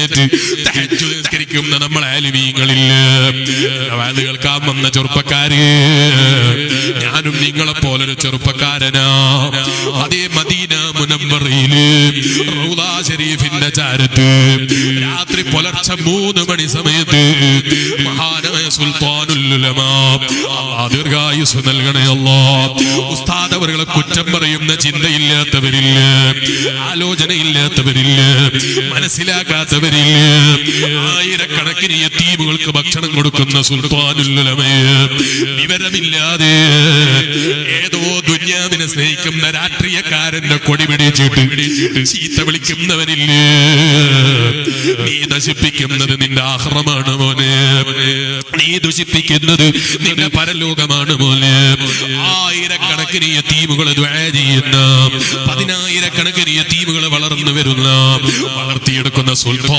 എഴുന്നേറ്റ് തഹജ്ജുദ് നിസ്കരിക്കുന്ന നമ്മൾ ആലിമീങ്ങളില്ല. വാദ് കേൾക്കാൻ വന്ന ചെറുപ്പക്കാര്, ഞാനും നിങ്ങളെ പോലൊരു ചെറുപ്പക്കാരനാ. അതേ മദീന മുനവ്വറയില് റൗള ശരീഫിന്റെ ചാരത്ത് രാത്രി പുലർച്ചെ 3 മണി സമയത്ത് മഹാനായ സുൽത്താനുൽ ഉലമാ, അല്ലാഹ് ദീർഘായുസ് നൽകണേ അല്ലാഹ്, ഉസ്താദ് അവരുടെ കുറ്റം പറയുന്ന ചിന്തയില്ലാത്തവരില്ല, ആലോചനയില്ലാത്തവരില്ല, മനസ്സിലാക്കാത്തവരില്ല. ആയിരക്കണക്കിന് യതീമുകൾക്ക് ഭക്ഷണം കൊടുക്കുന്ന സുൽത്താനുൽ ഉലമയെ വിവരമില്ലാതെ ഏതോ ദുനിയാവിനെ സ്നേഹിക്കുന്ന രാഷ്ട്രീയക്കാരന്റെ കൊടി പിടിച്ചിട്ട് ചീത്ത വിളിക്കുന്നവരില്ലേ? നീ നശിപ്പിക്കുന്നത് നിന്റെ ആഹ്റമാണ് മോനെ, നീ ദുഷിപ്പിക്കുന്നത് നിന്റെ പരലോകമാണ് മോനെ. ആയിരക്കണക്കിന് യതീമുകൾ ദുആ ചെയ്യുന്ന, 10,000 കണക്കിന് യതീമുകൾ വളർന്നു വരുന്ന, വളർത്തിയെടുക്കുന്ന സുൽത്താൻ